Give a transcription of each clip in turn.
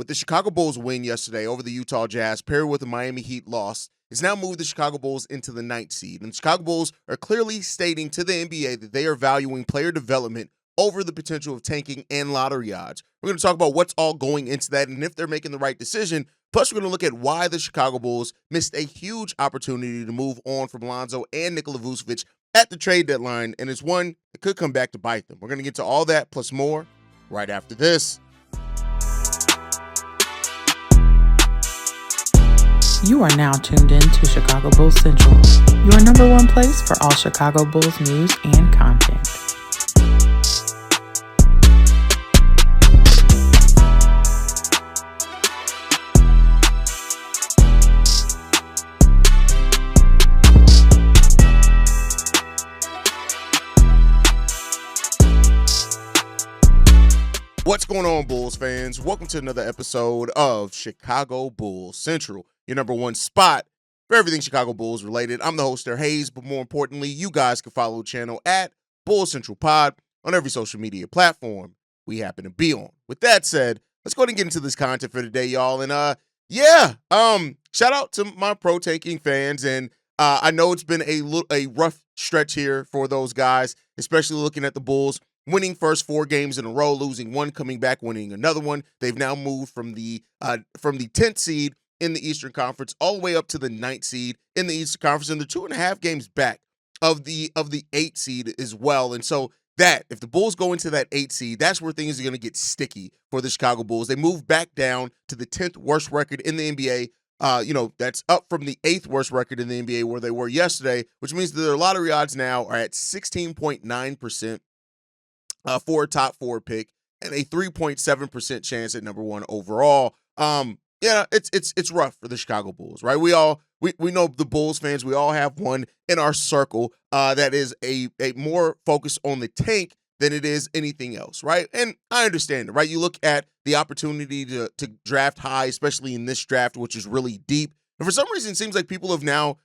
with the Chicago Bulls win yesterday over the Utah Jazz, paired with the Miami Heat loss, it's now moved the Chicago Bulls into the 9th seed. And the Chicago Bulls are clearly stating to the NBA that they are valuing player development over the potential of tanking and lottery odds. We're going to talk about what's all going into that and if they're making the right decision. Plus, we're going to look at why the Chicago Bulls missed a huge opportunity to move on from Lonzo and Nikola Vucevic at the trade deadline, and it's one that could come back to bite them. We're going to get to all that plus more right after this. You are now tuned in to Chicago Bulls Central, your number one place for all Chicago Bulls news and content. What's going on, Bulls fans? Welcome to another episode of Chicago Bulls Central, your number one spot for everything Chicago Bulls related. I'm the host there, Haize, but more importantly, you guys can follow the channel at Bulls Central Pod on every social media platform we happen to be on. With that said, let's go ahead and get into this content for today, y'all. And shout out to my pro tanking fans. And I know it's been a rough stretch here for those guys, especially looking at the Bulls winning first 4 games in a row, losing one, coming back, winning another one. They've now moved from the 10th seed in the Eastern Conference all the way up to the 9th seed in the Eastern Conference, and they're 2.5 games back of the 8th seed as well. And so that, if the Bulls go into that 8th seed, that's where things are going to get sticky for the Chicago Bulls. They move back down to the 10th worst record in the NBA. That's up from the 8th worst record in the NBA where they were yesterday, which means that their lottery odds now are at 16.9%. For a top 4 pick and a 3.7% chance at number 1 overall. It's rough for the Chicago Bulls, right? We know the Bulls fans. We all have one in our circle that is a more focused on the tank than it is anything else, right? And I understand it, right? You look at the opportunity to draft high, especially in this draft, which is really deep. And for some reason, it seems like people have now,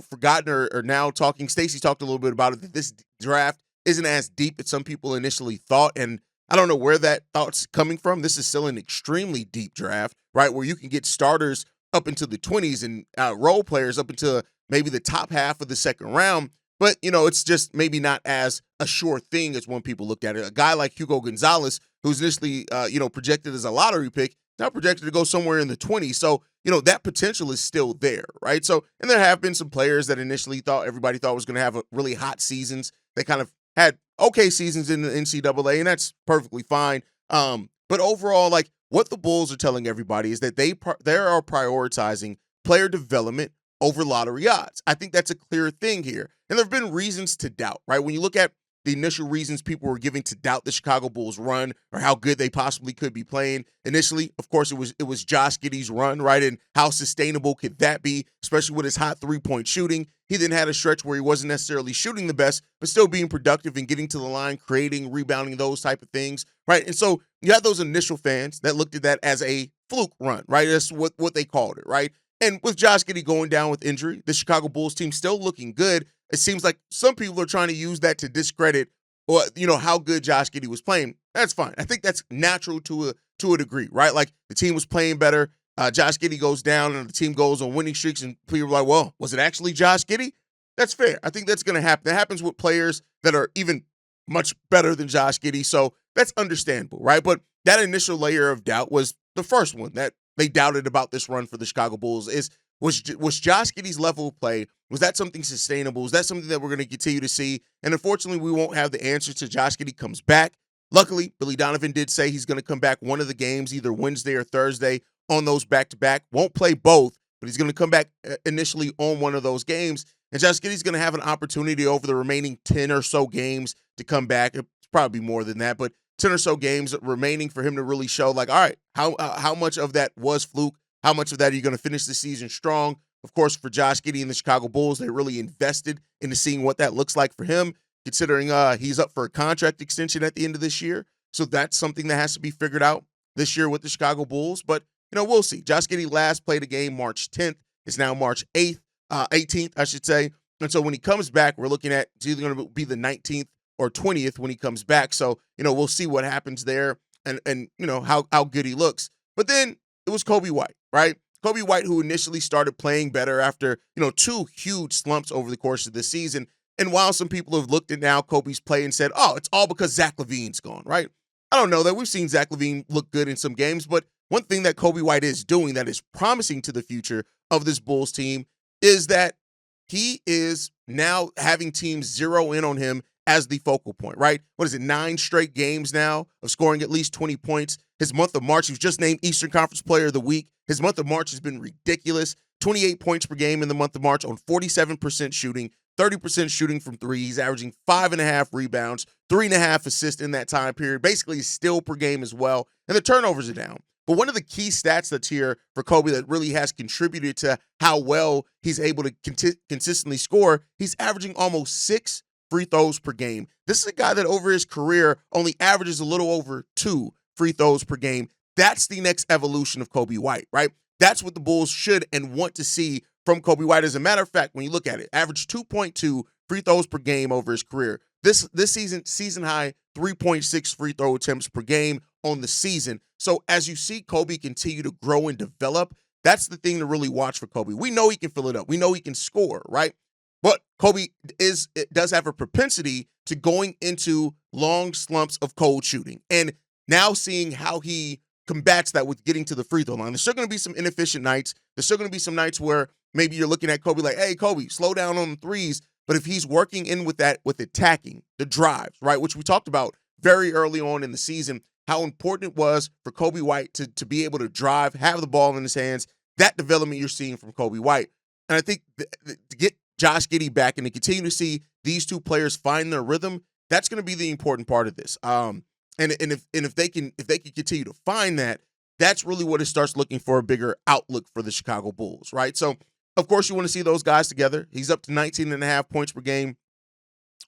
forgotten or now talking. Stacey talked a little bit about it, that this draft isn't as deep as some people initially thought, and I don't know where that thought's coming from. This is still an extremely deep draft, right, where you can get starters up into the 20s and role players up into maybe the top half of the second round, but, it's just maybe not as a sure thing as when people looked at it. A guy like Hugo Gonzalez, who's initially, projected as a lottery pick, now projected to go somewhere in the 20s, so, that potential is still there, right? So, and there have been some players that initially everybody thought was going to have a really hot seasons. They kind of had okay seasons in the NCAA, and that's perfectly fine. But overall, like, what the Bulls are telling everybody is that they are prioritizing player development over lottery odds. I think that's a clear thing here. And there have been reasons to doubt, right? When you look at the initial reasons people were giving to doubt the Chicago Bulls run or how good they possibly could be playing. Initially, of course, it was Josh Giddey's run, right? And how sustainable could that be, especially with his hot 3-point shooting? He then had a stretch where he wasn't necessarily shooting the best, but still being productive and getting to the line, creating, rebounding, those type of things, right? And so you had those initial fans that looked at that as a fluke run, right? That's what they called it, right? And with Josh Giddey going down with injury, the Chicago Bulls team still looking good. It seems like some people are trying to use that to discredit how good Josh Giddey was playing. That's fine. I think that's natural to a degree, right? Like, the team was playing better. Josh Giddey goes down and the team goes on winning streaks, and people are like, well, was it actually Josh Giddey? That's fair. I think that's going to happen. That happens with players that are even much better than Josh Giddey, so that's understandable, right? But that initial layer of doubt was the first one that they doubted about this run for the Chicago Bulls. Was Josh Giddey's level of play, was that something sustainable? Was that something that we're going to continue to see? And unfortunately, we won't have the answer till Josh Giddey comes back. Luckily, Billy Donovan did say he's going to come back one of the games, either Wednesday or Thursday, on those back-to-back. Won't play both, but he's going to come back initially on one of those games. And Josh Giddey's going to have an opportunity over the remaining 10 or so games to come back. It's probably more than that, but 10 or so games remaining for him to really show, like, all right, how much of that was fluke? How much of that are you going to finish the season strong? Of course, for Josh Giddey and the Chicago Bulls, they really invested into seeing what that looks like for him, considering he's up for a contract extension at the end of this year. So that's something that has to be figured out this year with the Chicago Bulls. But, we'll see. Josh Giddey last played a game March 10th. It's now March 18th, I should say. And so when he comes back, we're looking at it's either going to be the 19th or 20th when he comes back. So, we'll see what happens there and how good he looks. But then it was Coby White, right? Coby White, who initially started playing better after, two huge slumps over the course of the season. And while some people have looked at now Kobe's play and said, oh, it's all because Zach LaVine's gone, right? I don't know that we've seen Zach LaVine look good in some games, but one thing that Coby White is doing that is promising to the future of this Bulls team is that he is now having teams zero in on him as the focal point, right? What is it, 9 straight games now of scoring at least 20 points? His month of March, he was just named Eastern Conference Player of the Week. His month of March has been ridiculous. 28 points per game in the month of March on 47% shooting, 30% shooting from three. He's averaging 5.5 rebounds, 3.5 assists in that time period. Basically, steal per game as well. And the turnovers are down. But one of the key stats that's here for Coby that really has contributed to how well he's able to consistently score, he's averaging almost 6 free throws per game. This is a guy that over his career only averages a little over 2 free throws per game. That's the next evolution of Coby White, right? That's what the Bulls should and want to see from Coby White. As a matter of fact, when you look at it, average 2.2 free throws per game over his career. This season high 3.6 free throw attempts per game on the season. So as you see Coby continue to grow and develop, that's the thing to really watch for Coby. We know he can fill it up. We know he can score, right? But Coby does have a propensity to going into long slumps of cold shooting. And now seeing how he combats that with getting to the free throw line. There's still going to be some inefficient nights. There's still going to be some nights where maybe you're looking at Coby like, hey, Coby, slow down on the threes. But if he's working in with that, with attacking, the drives, right, which we talked about very early on in the season, how important it was for Coby White to be able to drive, have the ball in his hands, that development you're seeing from Coby White. And I think to get Josh Giddey back and to continue to see these two players find their rhythm, that's going to be the important part of this. And if they can continue to find that, that's really what it starts looking for a bigger outlook for the Chicago Bulls, right? So, of course, you want to see those guys together. He's up to 19.5 points per game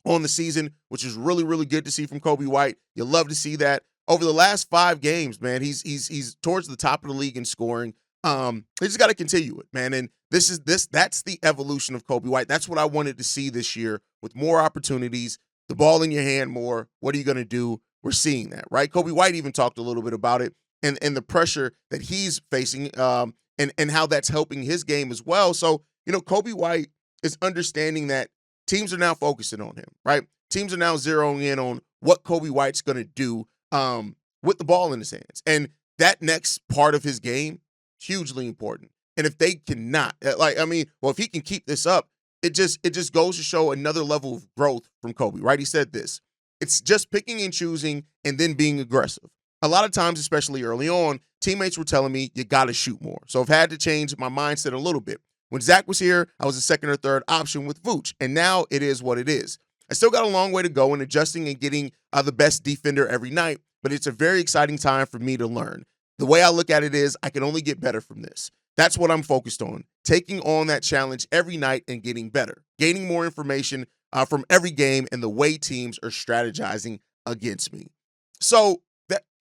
on the season, which is really, really good to see from Coby White. You love to see that. Over the last 5 games, man, he's towards the top of the league in scoring. He just got to continue it, man. And that's the evolution of Coby White. That's what I wanted to see this year with more opportunities, the ball in your hand more. What are you going to do? We're seeing that, right? Coby White even talked a little bit about it and the pressure that he's facing and how that's helping his game as well. So, Coby White is understanding that teams are now focusing on him, right? Teams are now zeroing in on what Coby White's going to do with the ball in his hands. And that next part of his game, hugely important. And if they cannot, if he can keep this up, it just goes to show another level of growth from Coby, right? He said this. It's just picking and choosing and then being aggressive. A lot of times, especially early on, teammates were telling me, you got to shoot more. So I've had to change my mindset a little bit. When Zach was here, I was a second or third option with Vooch, and now it is what it is. I still got a long way to go in adjusting and getting the best defender every night, but it's a very exciting time for me to learn. The way I look at it is I can only get better from this. That's what I'm focused on, taking on that challenge every night and getting better, gaining more information from every game and the way teams are strategizing against me. So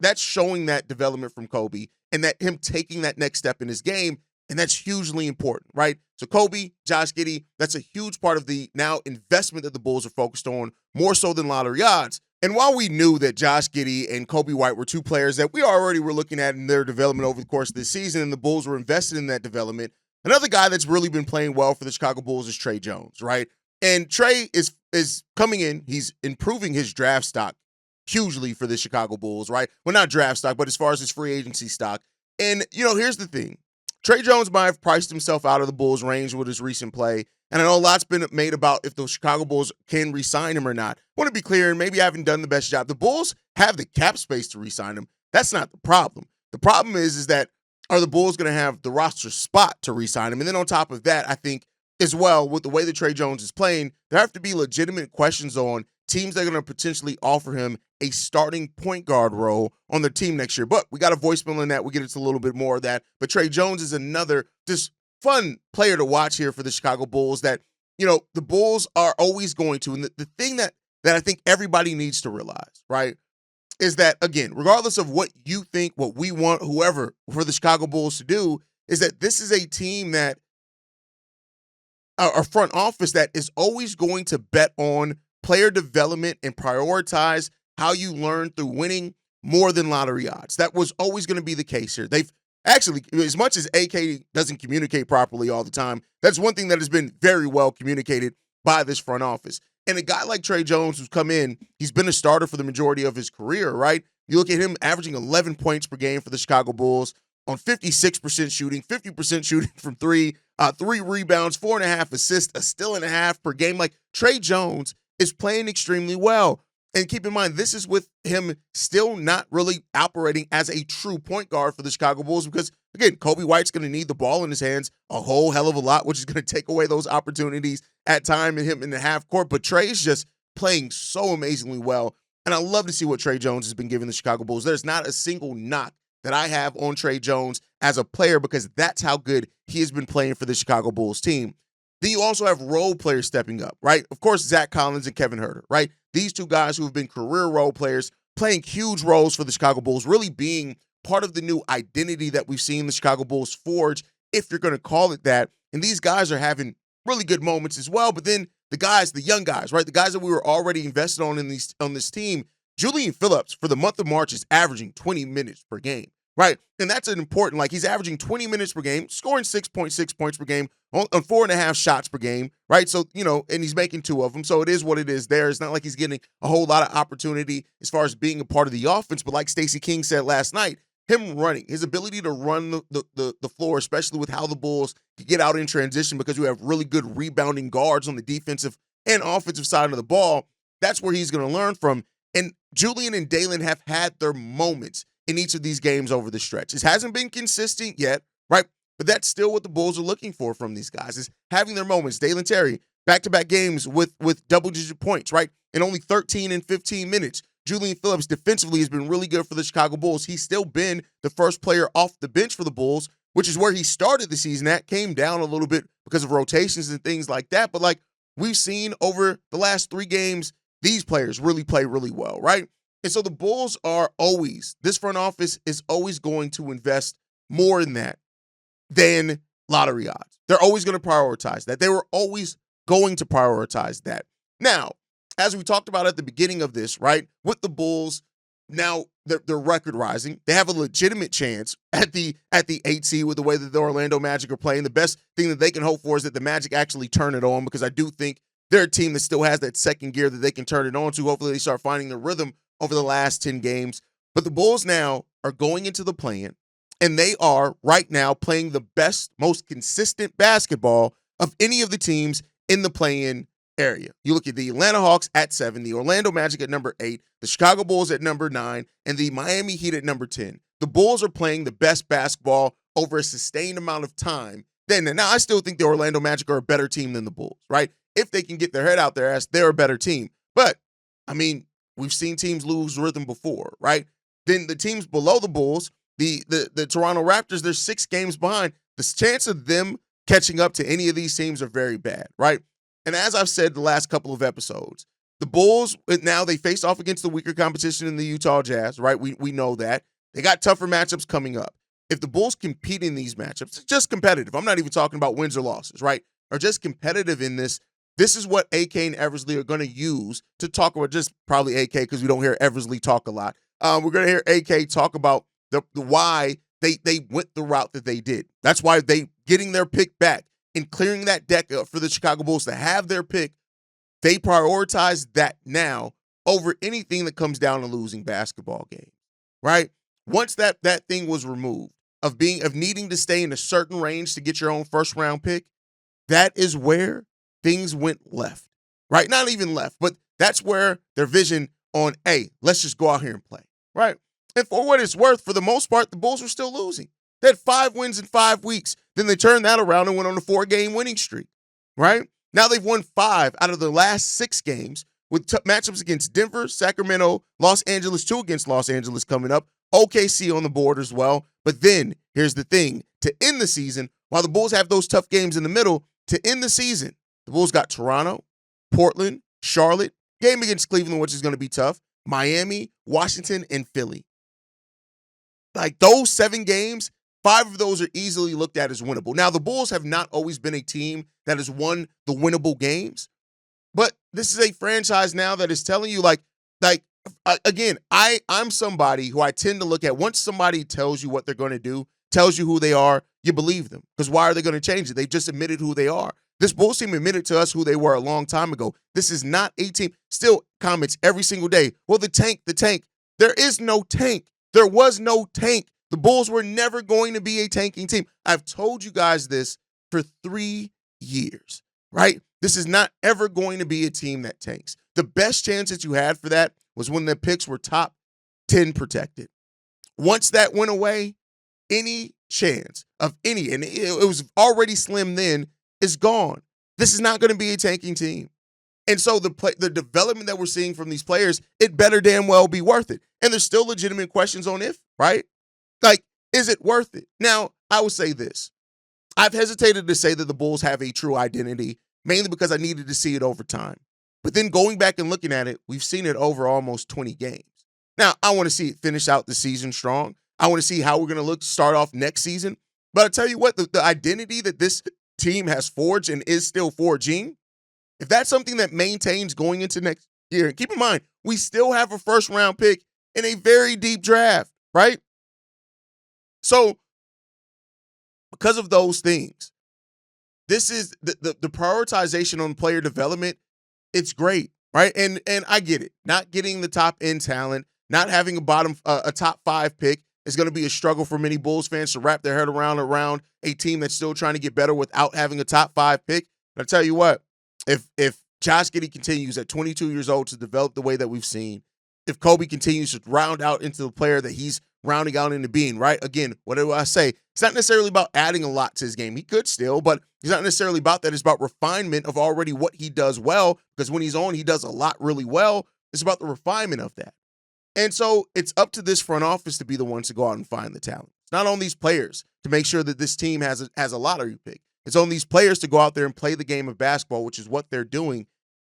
that's showing that development from Coby and that him taking that next step in his game, and that's hugely important, right? So Coby, Josh Giddey, that's a huge part of the now investment that the Bulls are focused on, more so than lottery odds. And while we knew that Josh Giddey and Coby White were two players that we already were looking at in their development over the course of this season, and the Bulls were invested in that development, another guy that's really been playing well for the Chicago Bulls is Tre Jones, right? And Tre is coming in. He's improving his draft stock hugely for the Chicago Bulls, right? Well, not draft stock, but as far as his free agency stock. And, here's the thing. Tre Jones might have priced himself out of the Bulls' range with his recent play. And I know a lot's been made about if the Chicago Bulls can re-sign him or not. I want to be clear, and maybe I haven't done the best job. The Bulls have the cap space to re-sign him. That's not the problem. The problem is that are the Bulls going to have the roster spot to re-sign him? And then on top of that, I think as well, with the way that Tre Jones is playing, there have to be legitimate questions on teams that are going to potentially offer him a starting point guard role on their team next year. But we got a voicemail in that. We'll get into a little bit more of that. But Tre Jones is another just fun player to watch here for the Chicago Bulls that, the Bulls are always going to. And the thing that I think everybody needs to realize, right, is that, again, regardless of what you think, what we want, whoever, for the Chicago Bulls to do, is that this is a team that, a front office that is always going to bet on player development and prioritize how you learn through winning more than lottery odds. That was always going to be the case here. Actually, as much as AK doesn't communicate properly all the time, that's one thing that has been very well communicated by this front office. And a guy like Tre Jones, who's come in, he's been a starter for the majority of his career, right? You look at him averaging 11 points per game for the Chicago Bulls on 56% shooting, 50% shooting from three, 3 rebounds, 4.5 assists, a steal and a half per game. Like, Tre Jones is playing extremely well. And keep in mind, this is with him still not really operating as a true point guard for the Chicago Bulls because, again, Coby White's going to need the ball in his hands a whole hell of a lot, which is going to take away those opportunities at time in him in the half court. But Tre is just playing so amazingly well. And I love to see what Tre Jones has been giving the Chicago Bulls. There's not a single knock that I have on Tre Jones as a player because that's how good he has been playing for the Chicago Bulls team. Then you also have role players stepping up, right? Of course, Zach Collins and Kevin Huerter, right? These two guys who have been career role players playing huge roles for the Chicago Bulls, really being part of the new identity that we've seen the Chicago Bulls forge, if you're going to call it that. And these guys are having really good moments as well. But then the guys, the young guys, right? The guys that we were already invested on this team, Julian Phillips for the month of March is averaging 20 minutes per game. Right. And that's an important, like he's averaging 20 minutes per game, scoring 6.6 points per game on 4.5 shots per game. Right. So, and he's making 2 of them. So it is what it is there. It's not like he's getting a whole lot of opportunity as far as being a part of the offense. But like Stacey King said last night, him running, his ability to run the floor, especially with how the Bulls can get out in transition because you have really good rebounding guards on the defensive and offensive side of the ball. That's where he's going to learn from. And Julian and Dalen have had their moments in each of these games over the stretch. It hasn't been consistent yet, right? But that's still what the Bulls are looking for from these guys, is having their moments. Dalen Terry, back-to-back games with double-digit points, right? In only 13 and 15 minutes. Julian Phillips defensively has been really good for the Chicago Bulls. He's still been the first player off the bench for the Bulls, which is where he started the season at. Came down a little bit because of rotations and things like that. But like we've seen over the last 3 games, these players really play really well, right? And so the Bulls are always, this front office is always going to invest more in that than lottery odds. They're always going to prioritize that. They were always going to prioritize that. Now, as we talked about at the beginning of this, right, with the Bulls, now they're record rising. They have a legitimate chance at the 8 seed with the way that the Orlando Magic are playing. The best thing that they can hope for is that the Magic actually turn it on, because I do think they're a team that still has that second gear that they can turn it on to. Hopefully they start finding the rhythm over the last 10 games. But the Bulls now are going into the play-in, and they are right now playing the best, most consistent basketball of any of the teams in the play-in area. You look at the Atlanta Hawks at 7, the Orlando Magic at number 8, the Chicago Bulls at number 9, and the Miami Heat at number 10. The Bulls are playing the best basketball over a sustained amount of time. Now, I still think the Orlando Magic are a better team than the Bulls, right? If they can get their head out their ass, they're a better team. But, I mean, we've seen teams lose rhythm before, right? Then the teams below the Bulls, the Toronto Raptors, they're 6 games behind. The chance of them catching up to any of these teams are very bad, right? And as I've said the last couple of episodes, the Bulls, now they face off against the weaker competition in the Utah Jazz, right? We know that. They got tougher matchups coming up. If the Bulls compete in these matchups, just competitive. I'm not even talking about wins or losses, right? Or just competitive in this. This is what AK and Eversley are going to use to talk about, just probably AK because we don't hear Eversley talk a lot. We're going to hear AK talk about the why they went the route that they did. That's why they getting their pick back and clearing that deck up for the Chicago Bulls to have their pick. They prioritize that now over anything that comes down to losing basketball games, right? Once that thing was removed of needing to stay in a certain range to get your own first round pick, that is where things went left, right? Not even left, but that's where their vision on, hey, let's just go out here and play, right? And for what it's worth, for the most part, the Bulls were still losing. They had 5 wins in 5 weeks. Then they turned that around and went on a 4-game winning streak, right? Now they've won 5 out of the last 6 games with matchups against Denver, Sacramento, Los Angeles, 2 against Los Angeles coming up, OKC on the board as well. But then here's the thing. To end the season, while the Bulls have those tough games in the middle, to end the season, the Bulls got Toronto, Portland, Charlotte, game against Cleveland, which is going to be tough, Miami, Washington, and Philly. Like those 7 games, 5 of those are easily looked at as winnable. Now, the Bulls have not always been a team that has won the winnable games, but this is a franchise now that is telling you, again, I'm somebody who I tend to look at, once somebody tells you what they're going to do, tells you who they are, you believe them. Because why are they going to change it? They just admitted who they are. This Bulls team admitted to us who they were a long time ago. This is not a team. Still comments every single day. Well, the tank. There is no tank. There was no tank. The Bulls were never going to be a tanking team. I've told you guys this for 3 years, right? This is not ever going to be a team that tanks. The best chance that you had for that was when the picks were top 10 protected. Once that went away, any chance of any, and it was already slim then, is gone. This is not going to be a tanking team. And so the development that we're seeing from these players, it better damn well be worth it. And there's still legitimate questions on if, right? Like, is it worth it? Now, I would say this. I've hesitated to say that the Bulls have a true identity, mainly because I needed to see it over time. But then going back and looking at it, we've seen it over almost 20 games. Now, I want to see it finish out the season strong. I want to see how we're going to start off next season. But I'll tell you what, the identity that this team has forged and is still forging, if that's something that maintains going into next year, and keep in mind, we still have a first-round pick in a very deep draft, right? So, because of those things, this is the prioritization on player development. It's great, right? And I get it. Not getting the top-end talent, not having a top 5 pick is going to be a struggle for many Bulls fans to wrap their head around a team that's still trying to get better without having a top 5 pick. But I tell you what, if Josh Giddey continues at 22 years old to develop the way that we've seen, if Coby continues to round out into the player that he's rounding out into being, right? Again, what do I say? It's not necessarily about adding a lot to his game. He could still, but it's not necessarily about that. It's about refinement of already what he does well, because when he's on, he does a lot really well. It's about the refinement of that. And so it's up to this front office to be the ones to go out and find the talent. It's not on these players to make sure that this team has a lottery pick. It's on these players to go out there and play the game of basketball, which is what they're doing.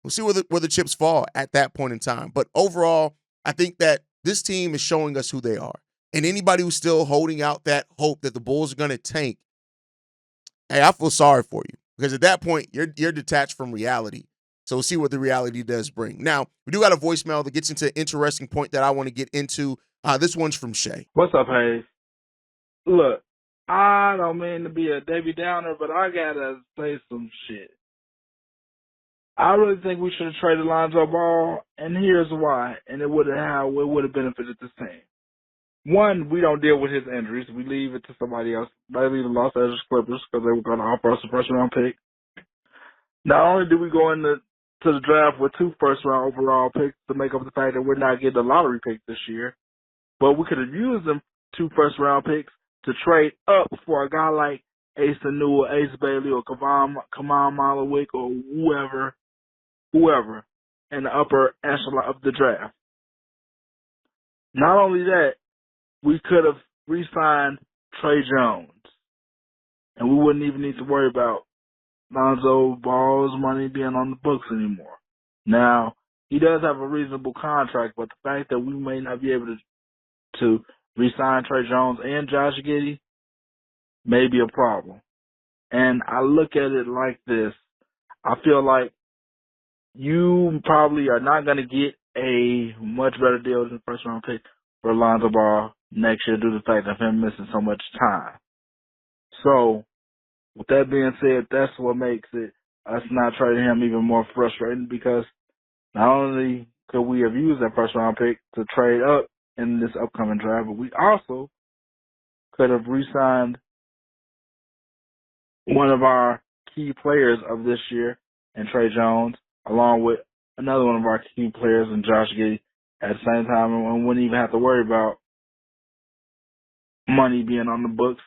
We'll see where the chips fall at that point in time. But overall, I think that this team is showing us who they are. And anybody who's still holding out that hope that the Bulls are going to tank, hey, I feel sorry for you. Because at that point, you're detached from reality. So we'll see what the reality does bring. Now, we do got a voicemail that gets into an interesting point that I want to get into. This one's from Shay. What's up, Haize? Look, I don't mean to be a Debbie Downer, but I got to say some shit. I really think we should have traded Lonzo Ball, and here's why. And it would have benefited the team. One, we don't deal with his injuries. We leave it to somebody else. They leave the Los Angeles Clippers because they were going to offer us a first-round pick. Not only do we go into the draft with 2 first-round overall picks to make up the fact that we're not getting a lottery pick this year, but we could have used them 2 first-round picks to trade up for a guy like Ace Anua, Ace Bailey, or Kaman Malowik, or whoever in the upper echelon of the draft. Not only that, we could have re-signed Tre Jones, and we wouldn't even need to worry about Lonzo Ball's money being on the books anymore. Now, he does have a reasonable contract, but the fact that we may not be able to re-sign Tre Jones and Josh Giddey may be a problem. And I look at it like this. I feel like you probably are not going to get a much better deal than the first-round pick for Lonzo Ball next year due to the fact of him missing so much time. So, with that being said, that's what makes it us not trading him even more frustrating, because not only could we have used that first-round pick to trade up in this upcoming draft, but we also could have re-signed one of our key players of this year in Tre Jones, along with another one of our key players in Josh Giddey at the same time, and wouldn't even have to worry about money being on the books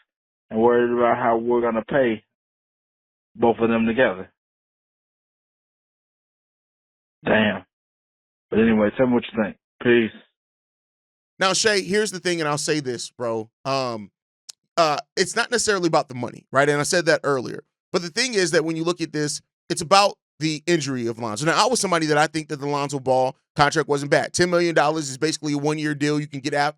and worried about how we're going to pay both of them together. Damn. But anyway, tell me what you think. Peace. Now, Shay, here's the thing, and I'll say this, bro. It's not necessarily about the money, right? And I said that earlier. But the thing is that when you look at this, it's about the injury of Lonzo. Now, I was somebody that I think that the Lonzo Ball contract wasn't bad. $10 million is basically a one-year deal. You can get out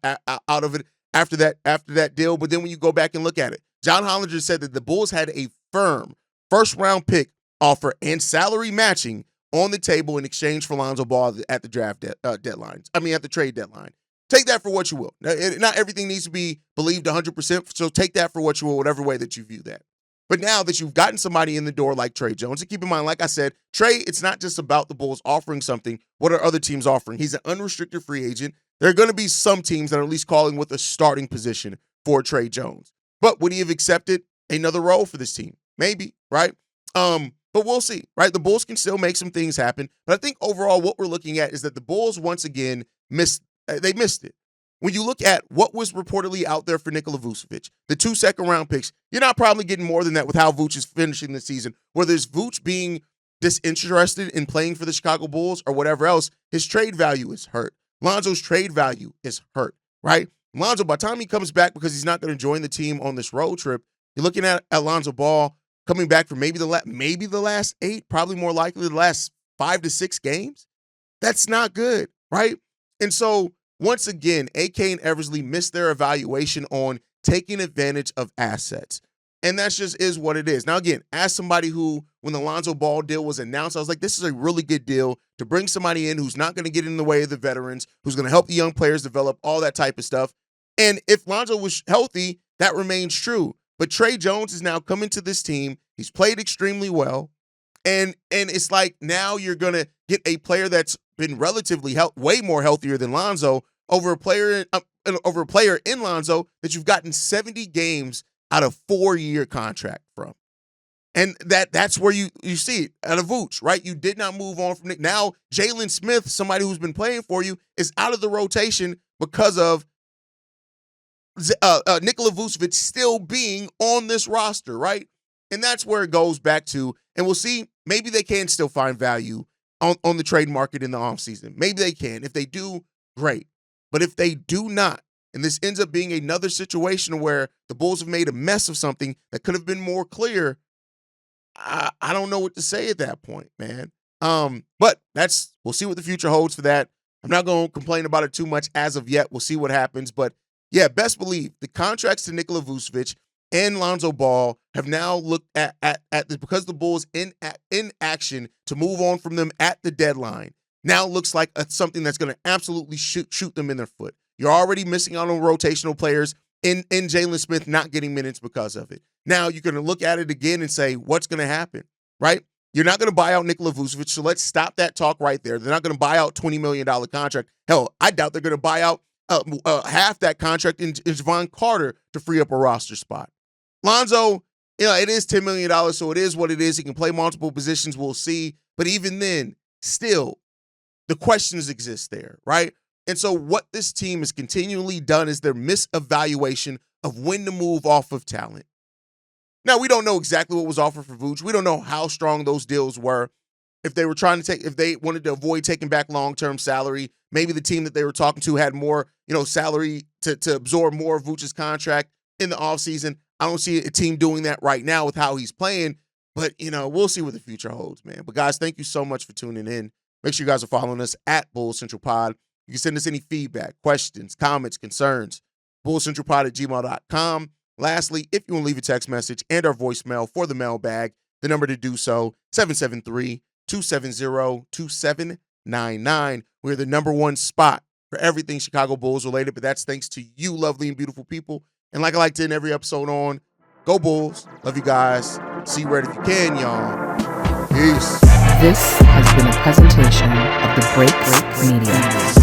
of it after that deal. But then when you go back and look at it, John Hollinger said that the Bulls had a firm first-round pick offer and salary matching on the table in exchange for Lonzo Ball at the draft deadlines. I mean, at the trade deadline. take that for what you will. Not everything needs to be believed 100%, so take that for what you will, whatever way that you view that. But now that you've gotten somebody in the door like Tre Jones, and keep in mind, like I said, Tre, it's not just about the Bulls offering something. What are other teams offering? He's an unrestricted free agent. There are going to be some teams that are at least calling with a starting position for Tre Jones. But would he have accepted another role for this team? Maybe, right? But we'll see, right? The Bulls can still make some things happen. But I think overall what we're looking at is that the Bulls once again missed it. When you look at what was reportedly out there for Nikola Vucevic, the 2 second-round picks, you're not probably getting more than that with how Vuce is finishing the season. Whether it's Vuce being disinterested in playing for the Chicago Bulls or whatever else, his trade value is hurt. Lonzo's trade value is hurt, right? Lonzo, by the time he comes back, because he's not going to join the team on this road trip, you're looking at Lonzo Ball coming back for maybe the last 8, probably more likely the last 5 to 6 games. That's not good, right? And so, once again, AK and Eversley missed their evaluation on taking advantage of assets. And that just is what it is. Now, again, as somebody who, when the Lonzo Ball deal was announced, I was like, this is a really good deal to bring somebody in who's not going to get in the way of the veterans, who's going to help the young players develop, all that type of stuff. And if Lonzo was healthy, that remains true. But Tre Jones is now coming to this team. He's played extremely well. And it's like now you're going to get a player that's been relatively way more healthier than Lonzo over a player in Lonzo that you've gotten 70 games out of 4-year contract from. And that's where you see it out of Vooch, right? You did not move on from Nick. Now Jalen Smith, somebody who's been playing for you, is out of the rotation because of Nikola Vucevic still being on this roster, right? And that's where it goes back to, and we'll see, maybe they can still find value on the trade market in the offseason. Maybe they can. If they do, great. But if they do not, and this ends up being another situation where the Bulls have made a mess of something that could have been more clear, I don't know what to say at that point, man. But we'll see what the future holds for that. I'm not going to complain about it too much as of yet. We'll see what happens. But yeah, best believe the contracts to Nikola Vucevic and Lonzo Ball have now looked at this, because the Bulls in action to move on from them at the deadline now looks like something that's going to absolutely shoot them in their foot. You're already missing out on rotational players in Jalen Smith not getting minutes because of it. Now you're going to look at it again and say, what's going to happen, right? You're not going to buy out Nikola Vucevic, so let's stop that talk right there. They're not going to buy out $20 million contract. Hell, I doubt they're going to buy out half that contract in Javon Carter to free up a roster spot. Lonzo, it is $10 million, so it is what it is. He can play multiple positions. We'll see. But even then, still, the questions exist there, right? And so what this team has continually done is their misevaluation of when to move off of talent. Now, we don't know exactly what was offered for Vooch. We don't know how strong those deals were. If they wanted to avoid taking back long-term salary, maybe the team that they were talking to had more, salary to absorb more of Vooch's contract in the offseason. I don't see a team doing that right now with how he's playing, but, we'll see what the future holds, man. But, guys, thank you so much for tuning in. Make sure you guys are following us at Bulls Central Pod. You can send us any feedback, questions, comments, concerns, bullscentralpod@gmail.com. Lastly, if you want to leave a text message and our voicemail for the mailbag, the number to do so, 773-270-2799. We're the number one spot for everything Chicago Bulls related, but that's thanks to you, lovely and beautiful people. And like I like to end every episode on, go Bulls. Love you guys. See you right if you can, y'all. Peace. This has been a presentation of the Break Media.